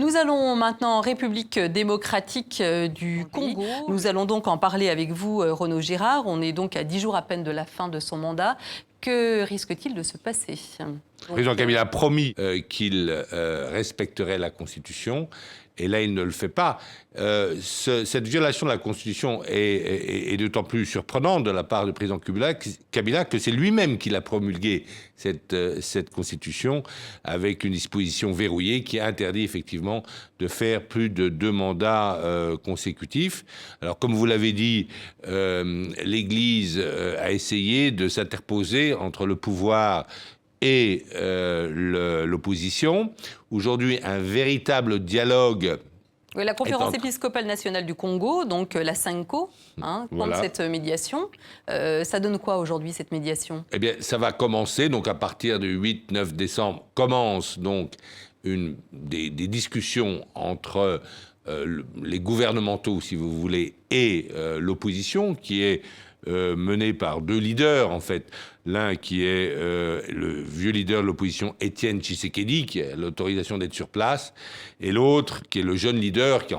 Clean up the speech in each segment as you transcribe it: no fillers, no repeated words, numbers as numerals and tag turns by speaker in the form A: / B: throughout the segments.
A: Nous allons maintenant en République démocratique du Congo. Nous allons donc en parler avec vous, Renaud Girard. On est donc à 10 jours à peine de la fin de son mandat. Que risque-t-il de se passer ?
B: Le président Kabila a promis qu'il respecterait la Constitution, et là, il ne le fait pas. Cette violation de la Constitution est d'autant plus surprenante de la part du président Kabila que c'est lui-même qui l'a promulguée, cette Constitution, avec une disposition verrouillée qui interdit effectivement de faire plus de 2 mandats consécutifs. Alors, comme vous l'avez dit, l'Église a essayé de s'interposer entre le pouvoir et l'opposition. Aujourd'hui, un véritable dialogue.
A: Oui, la conférence épiscopale nationale du Congo, donc la CENCO, contre cette médiation. Ça donne quoi aujourd'hui, cette médiation ?
B: Eh bien, ça va commencer, donc à partir du 8-9 décembre, commence donc des discussions entre les gouvernementaux, si vous voulez, et l'opposition, qui est menée par 2 leaders, en fait. L'un qui est le vieux leader de l'opposition, Étienne Tshisekedi, qui a l'autorisation d'être sur place, et l'autre qui est le jeune leader, qui est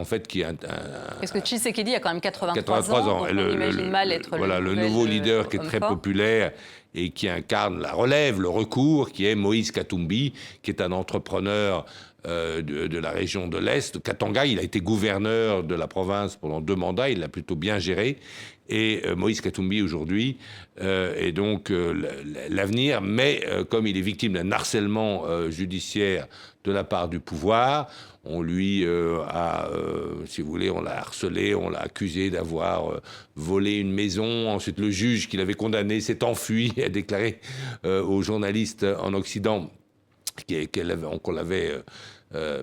A: Parce que Tshisekedi a quand même 83
B: ans.
A: Donc on imagine mal être
B: le nouveau leader qui est très populaire et qui incarne la relève, le recours, qui est Moïse Katumbi, qui est un entrepreneur de la région de l'Est, de Katanga. Il a été gouverneur de la province pendant 2 mandats, il l'a plutôt bien géré. Et Moïse Katumbi, aujourd'hui, est donc l'avenir, mais comme il est victime d'un harcèlement judiciaire de la part du pouvoir, on lui si vous voulez, on l'a harcelé, on l'a accusé d'avoir volé une maison. Ensuite, le juge qui l'avait condamné s'est enfui et a déclaré aux journalistes en Occident qu'on l'avait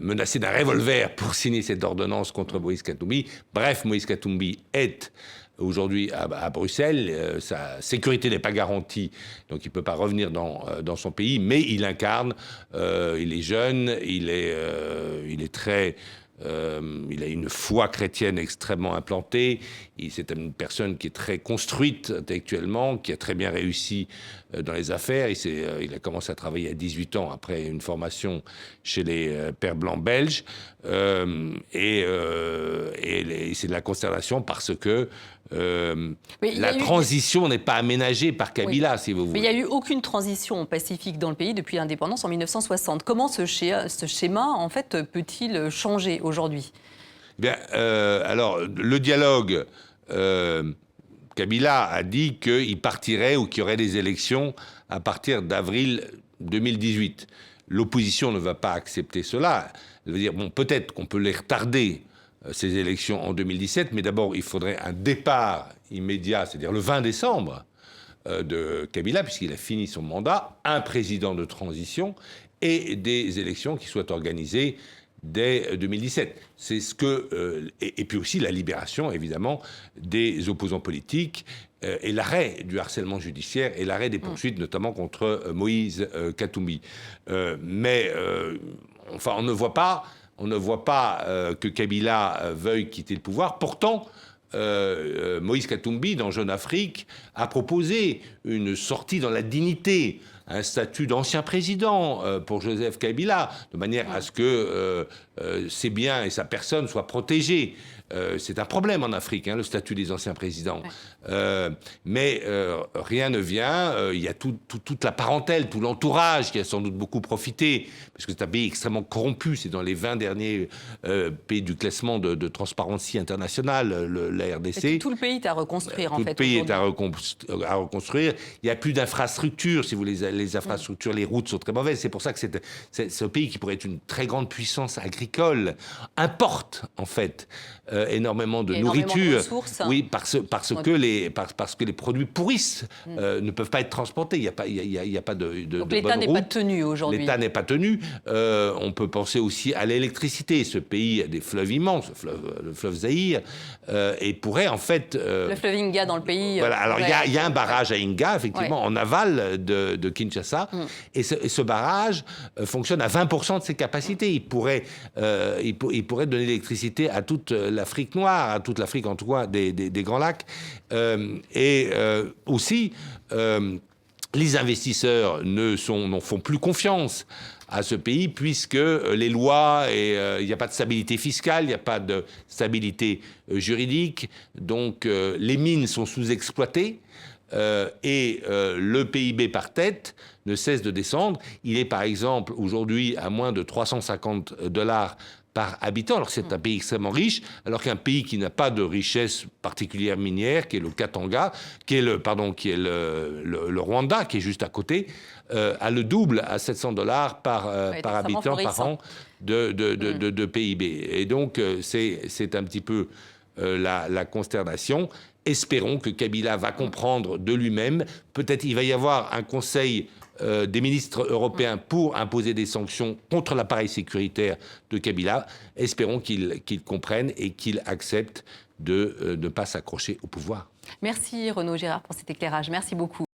B: menacé d'un revolver pour signer cette ordonnance contre Moïse Katumbi. Bref, Moïse Katumbi est aujourd'hui à Bruxelles. Sa sécurité n'est pas garantie, donc il ne peut pas revenir dans son pays, mais il incarne, il est jeune, il est très... il a une foi chrétienne extrêmement implantée. C'est une personne qui est très construite intellectuellement, qui a très bien réussi dans les affaires. Il a commencé à travailler à 18 ans après une formation chez les Pères Blancs belges. Et c'est de la consternation parce que la transition n'est pas aménagée par Kabila, si vous voulez.
A: Mais il n'y a eu aucune transition pacifique dans le pays depuis l'indépendance en 1960. Comment ce schéma, en fait, peut-il changer aujourd'hui ?
B: Bien, alors, le dialogue, Kabila a dit qu'il partirait ou qu'il y aurait des élections à partir d'avril 2018. L'opposition ne va pas accepter cela. Elle veut dire, bon, peut-être qu'on peut les retarder, ces élections en 2017, mais d'abord, il faudrait un départ immédiat, c'est-à-dire le 20 décembre, de Kabila, puisqu'il a fini son mandat, un président de transition et des élections qui soient organisées dès 2017. C'est ce que... et puis aussi la libération, évidemment, des opposants politiques et l'arrêt du harcèlement judiciaire et l'arrêt des poursuites, notamment contre Moïse Katumbi. Mais on ne voit pas que Kabila veuille quitter le pouvoir. Pourtant, Moïse Katumbi, dans Jeune Afrique, a proposé une sortie dans la dignité, un statut d'ancien président pour Joseph Kabila, de manière à ce que ses biens et sa personne soient protégés. C'est un problème en Afrique, le statut des anciens présidents. Mais rien ne vient. Il y a toute la parentèle, tout l'entourage qui a sans doute beaucoup profité, parce que c'est un pays extrêmement corrompu. C'est dans les 20 derniers pays du classement de Transparency International, la RDC.
A: Tout le pays est à reconstruire, en fait.
B: Tout le pays est à reconstruire. Il n'y a plus d'infrastructures, si vous voulez. Les infrastructures, les routes sont très mauvaises. C'est pour ça que ce pays, qui pourrait être une très grande puissance agricole, importe, en fait, énormément de nourriture. Oui, parce que les produits pourrissent, ne peuvent pas être transportés. Il n'y a pas de
A: Donc l'État n'est pas tenu aujourd'hui.
B: L'État n'est pas tenu. On peut penser aussi à l'électricité. Ce pays a des fleuves immenses, le fleuve Zaïre, et pourrait en fait...
A: le fleuve Inga dans le pays...
B: Voilà, alors il y a un barrage à Inga, effectivement, en aval de Kinshasa, et ce barrage fonctionne à 20% de ses capacités. Il pourrait donner l'électricité à toute l'Afrique noire, à toute l'Afrique en tout cas des Grands Lacs, et aussi les investisseurs n'en font plus confiance à ce pays, puisque les lois, il n'y a pas de stabilité fiscale, il n'y a pas de stabilité juridique, donc les mines sont sous-exploitées, et le PIB par tête ne cesse de descendre. Il est par exemple aujourd'hui à moins de 350 $ par habitant. Alors c'est un pays extrêmement riche, alors qu'un pays qui n'a pas de richesse particulière minière, qui est le Katanga, qui est le Rwanda, qui est juste à côté, a le double, à 700 $ par habitant par an de PIB. Et donc c'est un petit peu la consternation. Espérons que Kabila va comprendre de lui-même. Peut-être il va y avoir un conseil des ministres européens pour imposer des sanctions contre l'appareil sécuritaire de Kabila. Espérons qu'il comprenne et qu'il accepte de ne pas s'accrocher au pouvoir.
A: Merci Renaud Girard pour cet éclairage. Merci beaucoup.